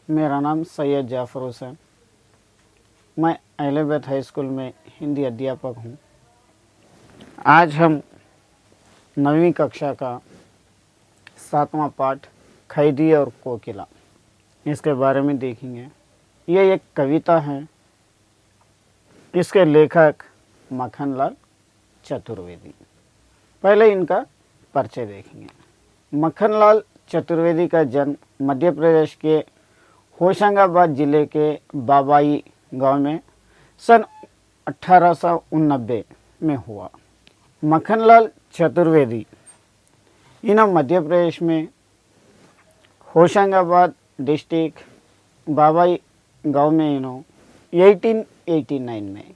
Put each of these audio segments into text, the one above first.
मेरा नाम सैयद जाफ़र हुसैन। मैं अहलेबैत हाई स्कूल में हिंदी अध्यापक हूँ। आज हम 9वीं कक्षा का 7वां पाठ खैदी और कोकिला इसके बारे में देखेंगे। ये एक कविता है। इसके लेखक मक्खनलाल चतुर्वेदी। पहले इनका परिचय देखेंगे। मक्खनलाल चतुर्वेदी का जन्म मध्य प्रदेश के होशंगाबाद जिले के बाबाई गांव में सन 1889 में हुआ। मक्खनलाल चतुर्वेदी इन्हें मध्य प्रदेश में होशंगाबाद डिस्ट्रिक्ट बाबाई गांव में 1889 में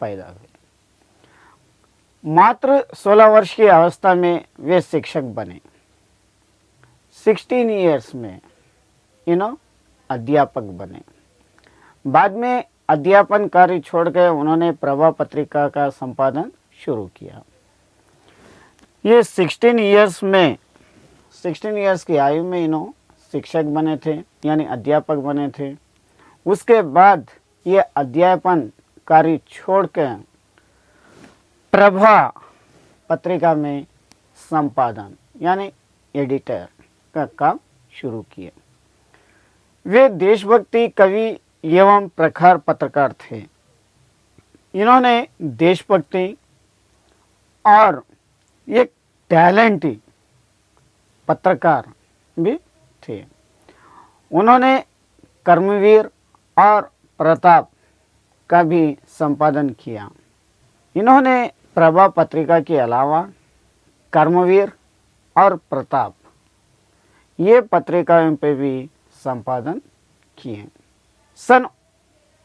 पैदा हुए। मात्र 16 वर्ष की अवस्था में वे शिक्षक बने। 16 इयर्स में अध्यापक बने। बाद में अध्यापन कार्य छोड़कर उन्होंने प्रभा पत्रिका का संपादन शुरू किया। ये 16 इयर्स की आयु में शिक्षक बने थे, यानी अध्यापक बने थे। उसके बाद ये अध्यापन कार्य छोड़कर प्रभा पत्रिका में संपादन यानी एडिटर का काम शुरू किया। वे देशभक्ति कवि एवं प्रखर पत्रकार थे। इन्होंने देशभक्ति और एक टैलेंटी पत्रकार भी थे। उन्होंने कर्मवीर और प्रताप का भी संपादन किया। इन्होंने प्रभा पत्रिका के अलावा कर्मवीर और प्रताप ये पत्रिकाओं पे भी संपादन किए। सन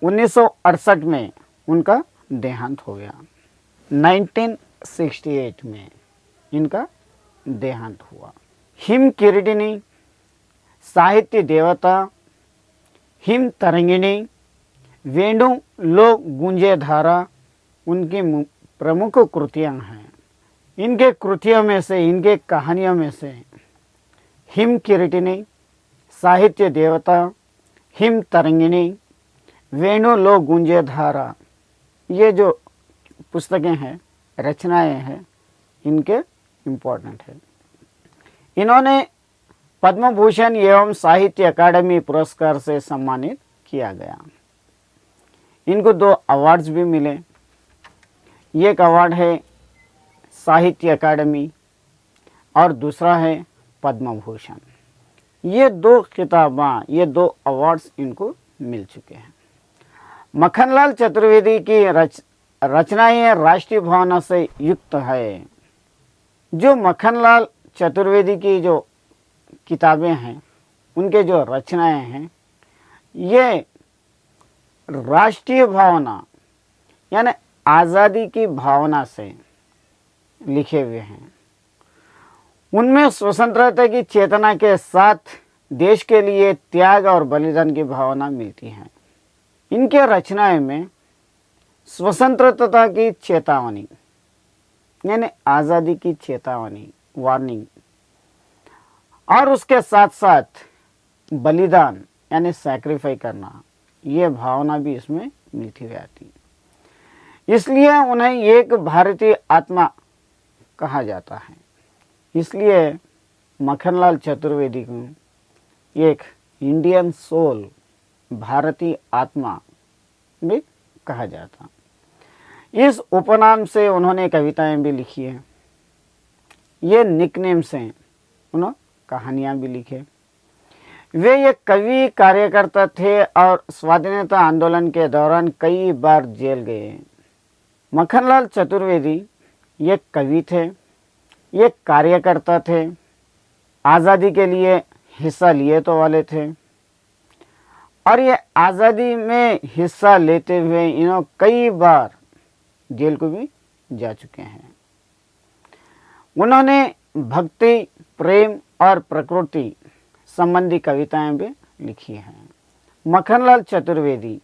1968 में उनका देहांत हो गया। 1968 में इनका देहांत हुआ। हिम किरीटिनी, साहित्य देवता, हिम तरंगिणी, वेणु लोक गूंजे धारा उनकी प्रमुख कृतियां हैं। इनके कृतियों में से, इनके कहानियों में से हिम किरीटिनी, साहित्य देवता, हिम तरंगिणी, वेणु लोक गूंजे धारा ये जो पुस्तकें हैं, रचनाएं हैं, इनके इम्पोर्टेंट है। इन्होंने पद्म भूषण एवं साहित्य अकादमी पुरस्कार से सम्मानित किया गया। इनको 2 अवार्ड्स भी मिले। एक अवार्ड है साहित्य अकादमी और दूसरा है पद्म भूषण। ये 2 खिताबां, ये 2 अवार्ड्स इनको मिल चुके हैं। मक्खनलाल चतुर्वेदी की रचनाएं राष्ट्रीय भावना से युक्त है। जो मक्खनलाल चतुर्वेदी की जो किताबें हैं, उनके जो रचनाएं हैं, ये राष्ट्रीय भावना यानी आज़ादी की भावना से लिखे हुए हैं। उनमें स्वतंत्रता की चेतना के साथ देश के लिए त्याग और बलिदान की भावना मिलती है। इनके रचनाएं में स्वतंत्रता की चेतावनी यानी आज़ादी की चेतावनी, वार्निंग, और उसके साथ साथ बलिदान यानी सैक्रिफाइस करना, ये भावना भी इसमें मिलती हुई आती है। इसलिए उन्हें एक भारतीय आत्मा कहा जाता है। इसलिए मक्खनलाल चतुर्वेदी को एक इंडियन सोल, भारतीय आत्मा भी कहा जाता। इस उपनाम से उन्होंने कविताएं भी लिखी हैं। ये निकनेम से उन्होंने कहानियां भी लिखे। वे एक कवि कार्यकर्ता थे और स्वाधीनता आंदोलन के दौरान कई बार जेल गए। मक्खनलाल चतुर्वेदी एक कवि थे, एक कार्यकर्ता थे, आज़ादी के लिए हिस्सा लिए तो वाले थे, और ये आज़ादी में हिस्सा लेते हुए कई बार जेल को भी जा चुके हैं। उन्होंने भक्ति, प्रेम और प्रकृति संबंधी कविताएं भी लिखी हैं। मक्खनलाल चतुर्वेदी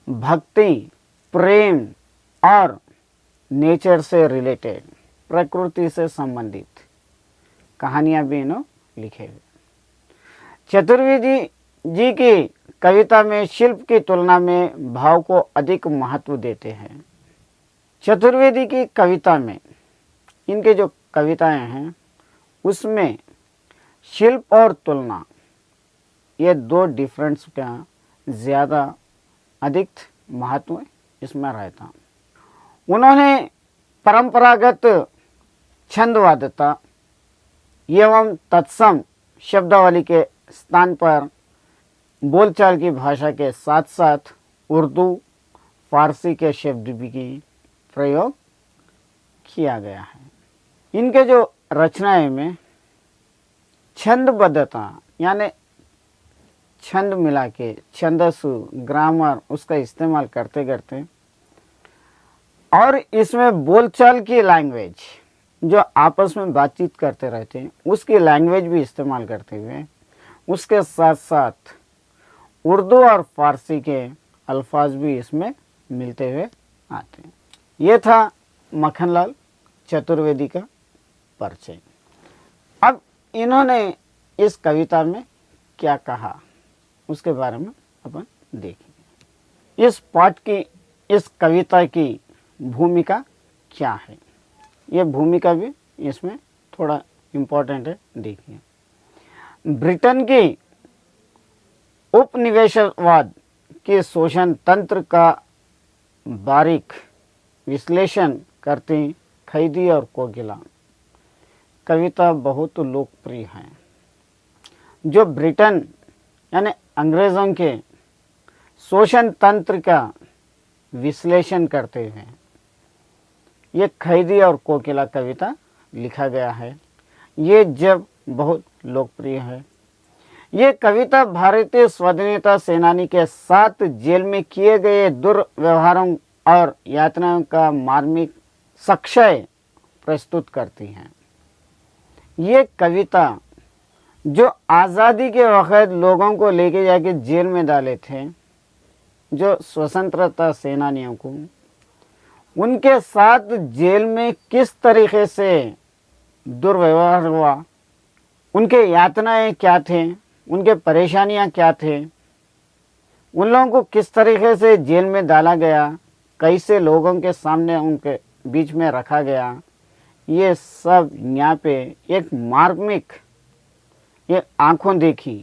भक्ति, प्रेम और नेचर से रिलेटेड, प्रकृति से संबंधित कहानियां भी लिखे हुए। चतुर्वेदी जी की कविता में शिल्प की तुलना में भाव को अधिक महत्व देते हैं। चतुर्वेदी की कविता में इनके जो कविताएं हैं उसमें शिल्प और तुलना ये दो डिफरेंस का ज़्यादा अधिक महत्व इसमें रहता। उन्होंने परंपरागत छंदवाद्यता एवं तत्सम शब्दावली के स्थान पर बोलचाल की भाषा के साथ साथ उर्दू फारसी के शब्द भी की प्रयोग किया गया है। इनके जो रचनाएं में छंदबद्धता यानी छंद मिला के छंदसु ग्रामर उसका इस्तेमाल करते करते और इसमें बोलचाल की लैंग्वेज जो आपस में बातचीत करते रहते हैं उसकी लैंग्वेज भी इस्तेमाल करते हुए उसके साथ साथ उर्दू और फारसी के अल्फाज भी इसमें मिलते हुए आते हैं। ये था मक्खनलाल चतुर्वेदी का परिचय। अब इन्होंने इस कविता में क्या कहा उसके बारे में अपन देखेंगे। इस पाठ की इस कविता की भूमिका क्या है, ये भूमिका भी इसमें थोड़ा इम्पोर्टेंट है। देखिए, ब्रिटेन की उपनिवेशवाद के शोषण तंत्र का बारीक विश्लेषण करती खैदी और कोकिला कविता बहुत लोकप्रिय है। जो ब्रिटेन यानी अंग्रेज़ों के शोषण तंत्र का विश्लेषण करते हैं ये खैदी और कोकिला कविता लिखा गया है। ये जब बहुत लोकप्रिय है। ये कविता भारतीय स्वाधीनता सेनानी के साथ जेल में किए गए दुर्व्यवहारों और यातनाओं का मार्मिक साक्ष्य प्रस्तुत करती हैं। ये कविता जो आज़ादी के वक़्त लोगों को लेके जाके जेल में डाले थे, जो स्वतंत्रता सेनानियों को, उनके साथ जेल में किस तरीके से दुर्व्यवहार हुआ, उनके यातनाएं क्या थे, उनके परेशानियां क्या थे, उन लोगों को किस तरीके से जेल में डाला गया, कैसे लोगों के सामने उनके बीच में रखा गया, ये सब यहाँ पे एक मार्मिक ये आंखों देखी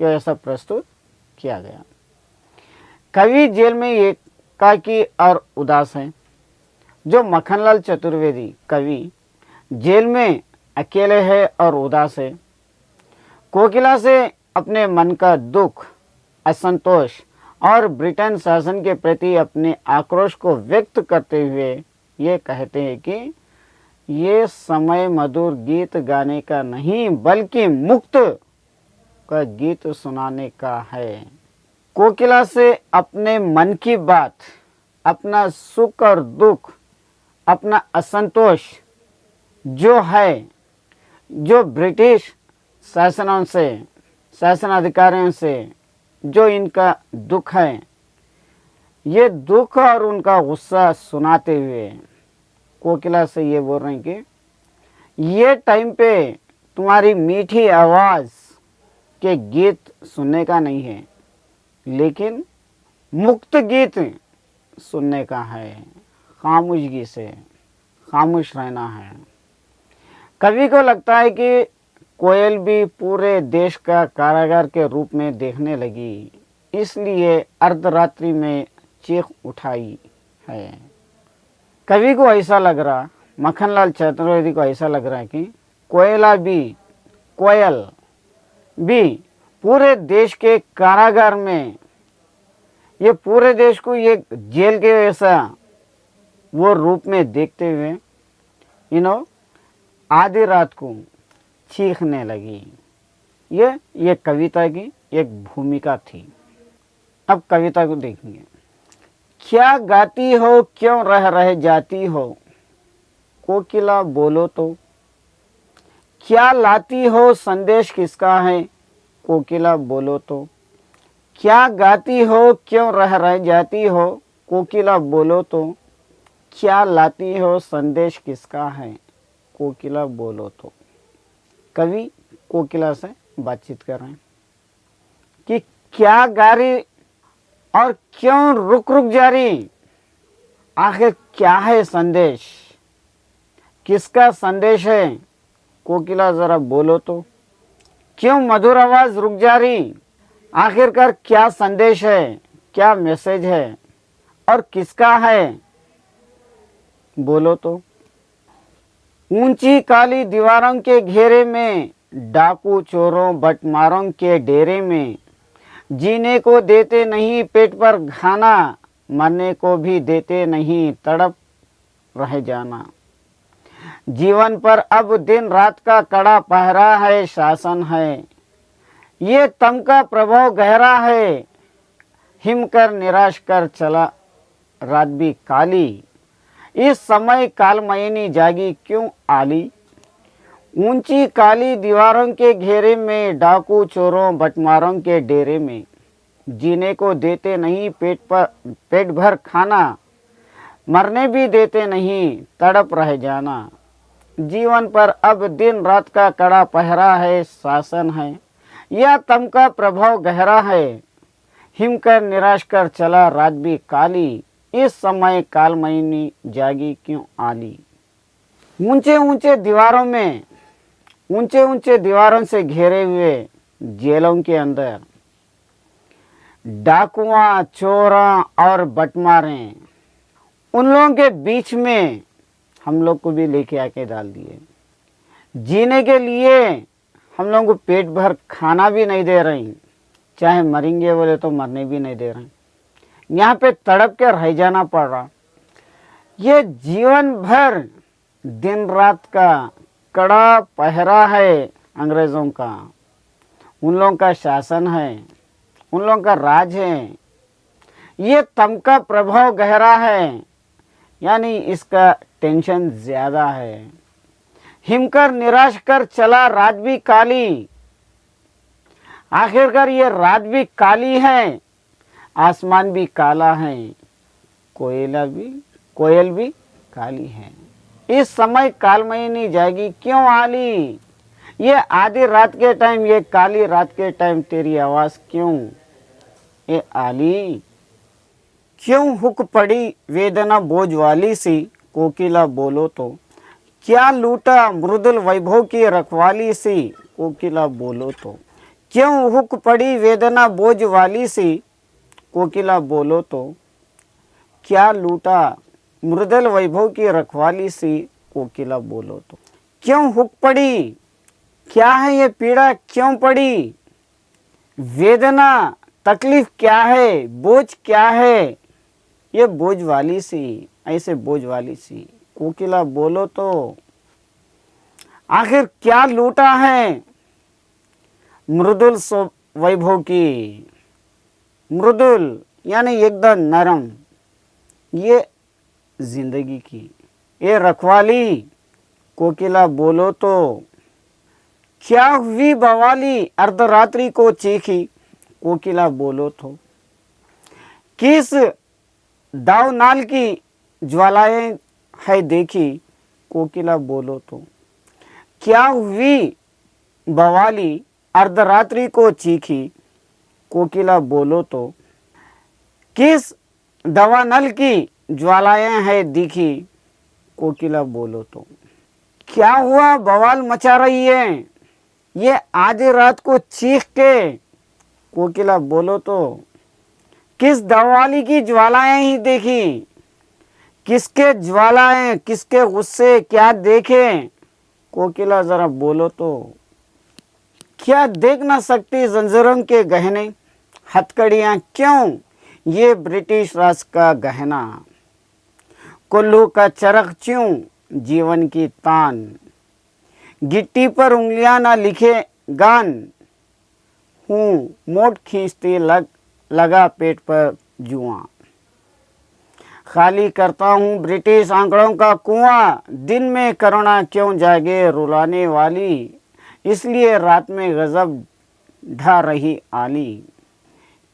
कि ऐसा प्रस्तुत किया गया। कवि जेल में एकाकी और उदास है। जो मक्खनलाल चतुर्वेदी कवि जेल में अकेले है और उदास है। कोकिला से अपने मन का दुख, असंतोष और ब्रिटेन शासन के प्रति अपने आक्रोश को व्यक्त करते हुए ये कहते हैं कि ये समय मधुर गीत गाने का नहीं बल्कि मुक्त का गीत सुनाने का है। कोकिला से अपने मन की बात, अपना सुख और दुख, अपना असंतोष जो है, जो ब्रिटिश शासनों से, शासन अधिकारियों से जो इनका दुख है, ये दुख और उनका गुस्सा सुनाते हुए कोकिला से ये बोल रहे हैं कि ये टाइम पे तुम्हारी मीठी आवाज़ के गीत सुनने का नहीं है, लेकिन मुक्त गीत सुनने का है। खामोशगी से खामोश रहना है। कवि को लगता है कि कोयल भी पूरे देश का कारागार के रूप में देखने लगी, इसलिए अर्धरात्रि में चीख उठाई है। कवि को ऐसा लग रहा, मक्खनलाल चतुर्वेदी को ऐसा लग रहा है कि कोयल भी पूरे देश के कारागार में, ये पूरे देश को ये जेल के ऐसा वो रूप में देखते हुए आधी रात को चीखने लगी। ये कविता की एक भूमिका थी। अब कविता को देखेंगे। क्या गाती हो, क्यों रह रह जाती हो, कोकिला बोलो तो। क्या लाती हो, संदेश किसका है, कोकिला बोलो तो। क्या गाती हो, क्यों रह रह जाती हो, कोकिला बोलो तो। क्या लाती हो, संदेश किसका है, कोकिला बोलो तो। कवि कोकिला से बातचीत कर रहे हैं। कि क्या गाड़ी और क्यों रुक रुक जा रही, आखिर क्या है संदेश, किसका संदेश है? कोकिला जरा बोलो तो। क्यों मधुर आवाज रुक जा रही, आखिरकार क्या संदेश है, क्या मैसेज है और किसका है? बोलो तो। ऊंची काली दीवारों के घेरे में, डाकू चोरों बटमारों के डेरे में, जीने को देते नहीं पेट पर खाना, मरने को भी देते नहीं तड़प रह जाना। जीवन पर अब दिन रात का कड़ा पहरा है, शासन है, ये तम का प्रभाव गहरा है, हिम कर निराश कर चला रात भी काली, इस समय कालमयनी जागी क्यों आली। ऊंची काली दीवारों के घेरे में, डाकू चोरों बटमारों के डेरे में, जीने को देते नहीं पेट भर खाना, मरने भी देते नहीं तड़प रह जाना। जीवन पर अब दिन रात का कड़ा पहरा है, शासन है, यह तम का प्रभाव गहरा है, हिम कर निराश कर चला रात भी काली, इस समय कालमयनी जागी क्यों आली। ऊंचे ऊंचे दीवारों में, ऊंचे ऊंचे दीवारों से घेरे हुए जेलों के अंदर डाकुआ चोरा और बटमारे, उन लोगों के बीच में हम लोग को भी लेके आके डाल दिए। जीने के लिए हम लोगों को पेट भर खाना भी नहीं दे रही, चाहे मरेंगे बोले तो मरने भी नहीं दे रहे, यहाँ पे तड़प के रह जाना पड़ रहा। ये जीवन भर दिन रात का कड़ा पहरा है अंग्रेज़ों का, उन लोगों का शासन है, उन लोगों का राज है, ये तम का प्रभाव गहरा है, यानी इसका टेंशन ज़्यादा है। हिमकर निराश कर चला रात भी काली, आखिरकार ये रात भी काली है, आसमान भी काला है, कोयल भी काली है, इस समय कालमयनी जागी क्यों आली। ये आधी रात के टाइम, ये काली रात के टाइम तेरी आवाज़ क्यों ए आली। क्यों हुक पड़ी वेदना बोझ वाली सी, कोकिला बोलो तो। क्या लूटा मृदुल वैभव की रखवाली सी, कोकिला बोलो तो। क्यों हुक पड़ी वेदना बोझ वाली सी, कोकिला बोलो तो। क्या लूटा मृदुल वैभव की रखवाली सी, कोकिला बोलो तो। क्यों हुक पड़ी, क्या है ये पीड़ा क्यों पड़ी, वेदना तकलीफ क्या है, बोझ क्या है, ये बोझ वाली सी, ऐसे बोझ वाली सी, कोकिला बोलो तो। आखिर क्या लूटा है मृदुल वैभव की, मृदुल यानी एकदम नरम, ये जिंदगी की ये रखवाली, कोकिला बोलो तो। क्या हुई बवाली अर्धरात्रि को चीखी, कोकिला बोलो तो। किस दावनाल की ज्वालाएं है देखी, कोकिला बोलो तो। क्या हुई बवाली अर्धरात्रि को चीखी, कोकिला बोलो तो। किस दावानल की ज्वालाएं है दिखी, कोकिला बोलो तो। क्या हुआ बवाल मचा रही है ये आधी रात को चीख के, कोकिला बोलो तो। किस दवाली की ज्वालाएं ही देखी, किसके ज्वालाएं, किसके गुस्से क्या देखे, कोकिला जरा बोलो तो। क्या देख ना सकती जंजीरों के गहने, हथकड़ियां क्यों ये ब्रिटिश राज का गहना, कुल्लू का चरख क्यों जीवन की तान, गिट्टी पर उंगलियां ना लिखे गान, हूँ मोट खींचती लगा पेट पर जुआ, खाली करता हूँ ब्रिटिश आंकड़ों का कुआं, दिन में करुणा क्यों जागे रुलाने वाली, इसलिए रात में गजब ढा रही आली।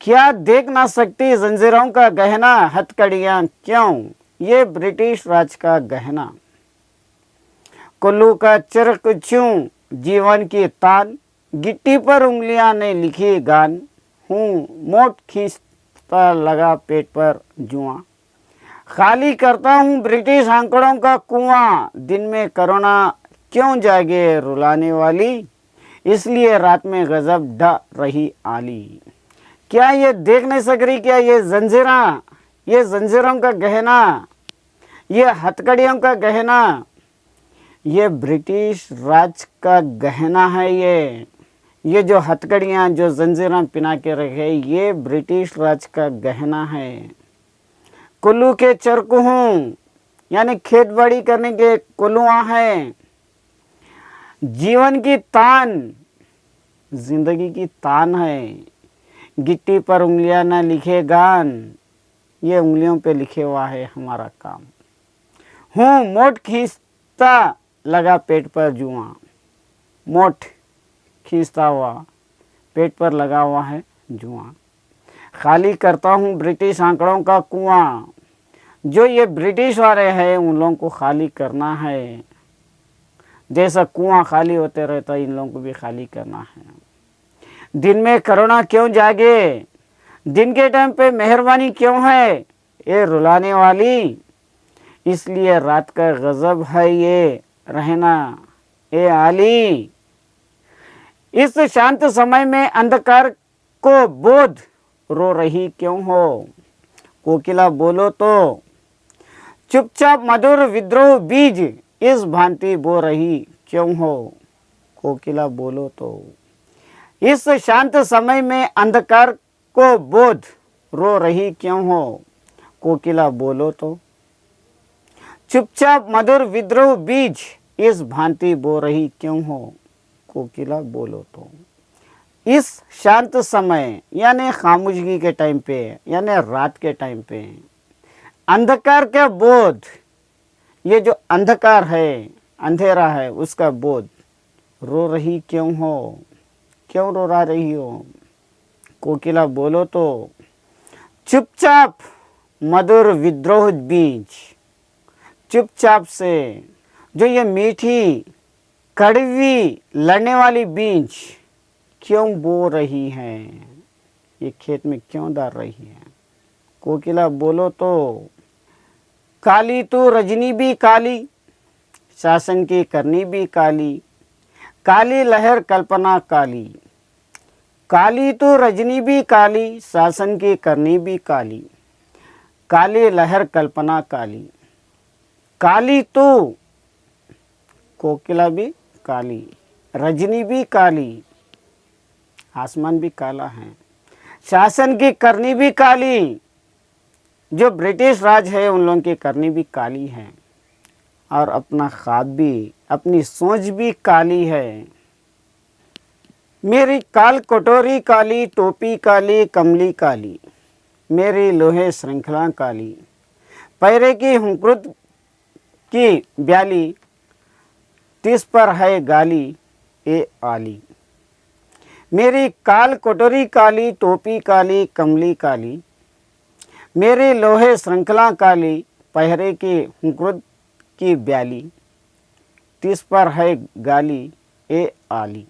क्या देख ना सकती जंजीरों का गहना, हथकड़ियां क्यों ये ब्रिटिश राज का गहना, कुल्लू का चरख क्यों जीवन की तान, गिट्टी पर उंगलियां ने लिखी गान, हूँ मोट खींचता लगा पेट पर जुआ। खाली करता हूँ ब्रिटिश आंकड़ों का कुआं, दिन में कोरोना क्यों जागे रुलाने वाली, इसलिए रात में गजब ढा रही आली। क्या ये देख नहीं सक रही क्या ये जंजीरा, ये जंजीरों का गहना, ये हथकड़ियों का गहना, ये ब्रिटिश राज का गहना है। ये जो हथकड़ियाँ जो जंजीरें पिना के रखे, ये ब्रिटिश राज का गहना है। कुल्लू के चरक हूँ, यानी खेत बाड़ी करने के कुल्लुआ हैं। जीवन की तान, जिंदगी की तान है। गिट्टी पर उंगलियां न लिखे गान, ये उंगलियों पे लिखे हुआ है हमारा काम। हूँ मोट खींचता लगा पेट पर जुआ, मोट खींचता हुआ पेट पर लगा हुआ है जुआ। खाली करता हूँ ब्रिटिश आंकड़ों का कुआं, जो ये ब्रिटिश वाले हैं उन लोगों को खाली करना है। जैसा कुआं खाली होते रहता इन लोगों को भी खाली करना है। दिन में करुणा क्यों जागे, दिन के टाइम पे मेहरबानी क्यों है ये रुलाने वाली, इसलिए रात का गजब है ये रहना ए आली। इस शांत समय में अंधकार को बोध रो रही क्यों हो, कोकिला बोलो तो। चुपचाप मधुर विद्रोह बीज इस भांति बो रही क्यों हो, कोकिला बोलो तो। इस शांत समय में अंधकार को बोध रो रही क्यों हो, कोकिला बोलो तो। चुपचाप मधुर विद्रोह बीज इस भांति बो रही क्यों हो, कोकिला बोलो तो। इस शांत समय यानी खामोशी के टाइम पे, यानी रात के टाइम पे अंधकार का बोध, ये जो अंधकार है अंधेरा है उसका बोध रो रही क्यों हो, क्यों रो रही हो, कोकिला बोलो तो। चुपचाप मधुर विद्रोह बीज, चुपचाप से जो ये मीठी कड़वी लड़ने वाली बीज क्यों बो रही है, ये खेत में क्यों डाल रही है, कोकिला बोलो तो। काली तो रजनी भी काली, शासन की करनी भी काली, काली लहर कल्पना काली। काली तो रजनी भी काली, शासन की करनी भी काली, काली लहर कल्पना काली। काली तो कोकिला भी काली, रजनी भी काली, आसमान भी काला है, शासन की करनी भी काली, जो ब्रिटिश राज है उन लोगों की करनी भी काली है, और अपना ख्वाब भी, अपनी सोच भी काली है। मेरी काल कटोरी काली, टोपी काली, कमली काली, मेरी लोहे श्रृंखला काली, पैरे की हुंकृत की ब्याली, 30 पर है गाली ए आली। मेरी काल कटोरी काली, टोपी काली, कमली काली, मेरी लोहे श्रृंखला काली, पहरे की हुंकृत की ब्याली, 30 पर है गाली ए आली।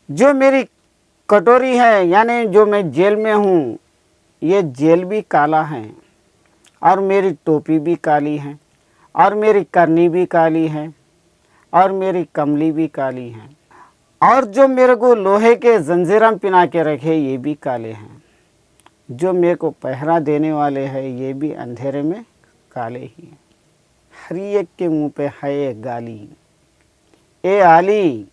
जो मेरी कटोरी है यानी जो मैं जेल में हूँ, ये जेल भी काला है, और मेरी टोपी भी काली है, और मेरी करनी भी काली है, और मेरी कमली भी काली है, और जो मेरे को लोहे के जंजीरें पिना के रखे ये भी काले हैं, जो मेरे को पहरा देने वाले हैं ये भी अंधेरे में काले ही हैं। हर एक के मुंह पे है एक गाली ए आली।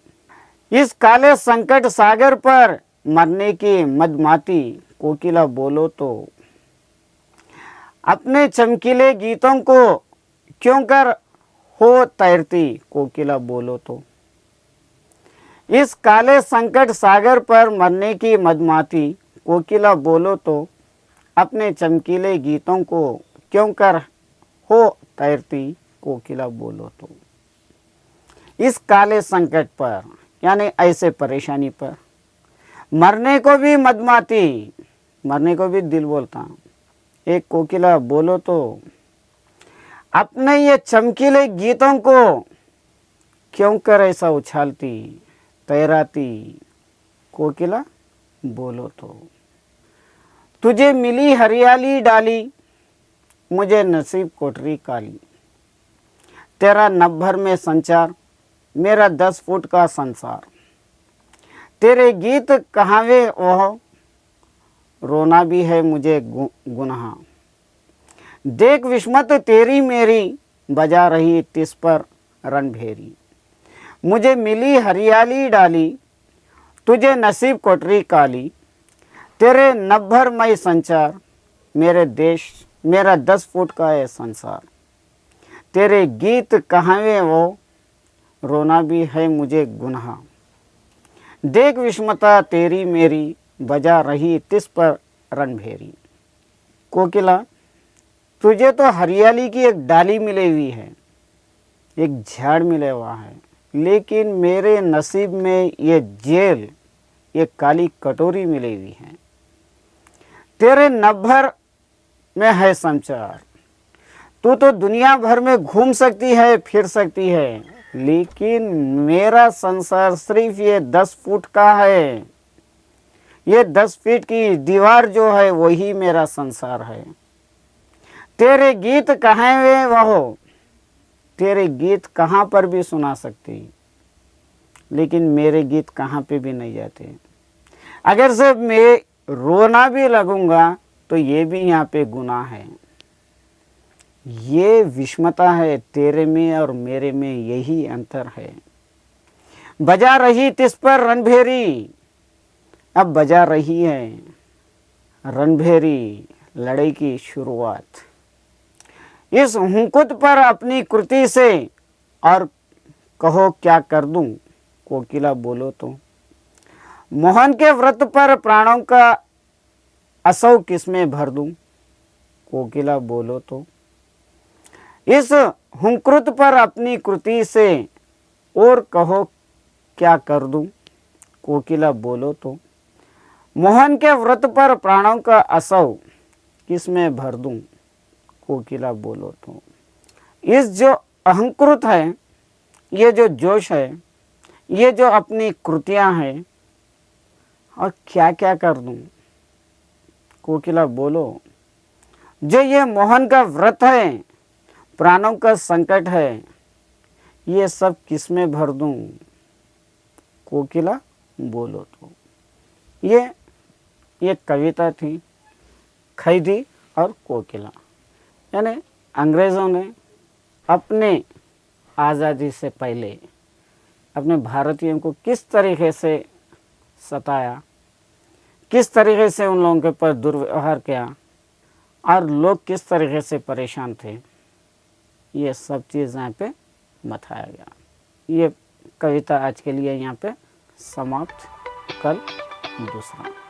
इस काले संकट सागर पर मरने की मदमाती, कोकिला बोलो तो। अपने चमकीले गीतों को क्यों कर हो तैरती, कोकिला बोलो तो। इस काले संकट सागर पर मरने की मदमाती, कोकिला बोलो तो। अपने चमकीले गीतों को क्यों कर हो तैरती, कोकिला बोलो तो। इस काले संकट पर यानी ऐसे परेशानी पर मरने को भी मदमाती, मरने को भी दिल बोलता, एक कोकिला बोलो तो। अपने ये चमकीले गीतों को क्यों कर ऐसा उछालती तैराती, कोकिला बोलो तो। तुझे मिली हरियाली डाली, मुझे नसीब कोठरी काली। तेरा नभ में संचार, मेरा 10 फुट का संसार। तेरे गीत कहावे ओह, रोना भी है मुझे गुनाह। देख विस्मत तेरी मेरी, बजा रही तिस पर रणभेरी। मुझे मिली हरियाली डाली, तुझे नसीब कोठरी काली। तेरे नभरमय संचार, मेरा 10 फुट का है संसार। तेरे गीत कहावे वो, रोना भी है मुझे गुनाह। देख विस्मता तेरी मेरी, बजा रही तिस पर रणभेरी। कोकिला, तुझे तो हरियाली की एक डाली मिली हुई है, एक झाड़ मिला हुआ है, लेकिन मेरे नसीब में ये जेल, ये काली कटोरी मिली हुई है। तेरे नभर में है संचार, तू तो दुनिया भर में घूम सकती है, फिर सकती है, लेकिन मेरा संसार सिर्फ ये 10 फुट का है। ये 10 फीट की दीवार जो है वही मेरा संसार है। तेरे गीत कहाँ वे वहो, तेरे गीत कहाँ पर भी सुना सकती, लेकिन मेरे गीत कहाँ पे भी नहीं जाते। अगर से मैं रोना भी लगूंगा तो ये भी यहाँ पे गुनाह है। ये विषमता है, तेरे में और मेरे में यही अंतर है। बजा रही तिस पर रणभेरी, अब बजा रही है रणभेरी, लड़ाई की शुरुआत। इस हुंकुत पर अपनी कृति से और कहो क्या कर दूं, कोकिला बोलो तो। मोहन के व्रत पर प्राणों का असौ किसमें भर दूं, कोकिला बोलो तो। इस हुंकृत पर अपनी कृति से और कहो क्या कर दूं, कोकिला बोलो तो। मोहन के व्रत पर प्राणों का असौ किसमें भर दूं, कोकिला बोलो तो। इस जो अहंकृत है, ये जो जोश है, ये जो अपनी कृतियां हैं, और क्या क्या कर दूं, कोकिला बोलो। जो ये मोहन का व्रत है, प्राणों का संकट है, ये सब किसमें भर दूं, कोकिला बोलो तो। ये कविता थी खैदी और कोकिला। यानी अंग्रेज़ों ने अपने आज़ादी से पहले अपने भारतीयों को किस तरीके से सताया, किस तरीके से उन लोगों के ऊपर दुर्व्यवहार किया, और लोग किस तरीके से परेशान थे, ये सब चीज़ यहाँ पे बताया गया। ये कविता आज के लिए यहाँ पे समाप्त। कल दूसरा।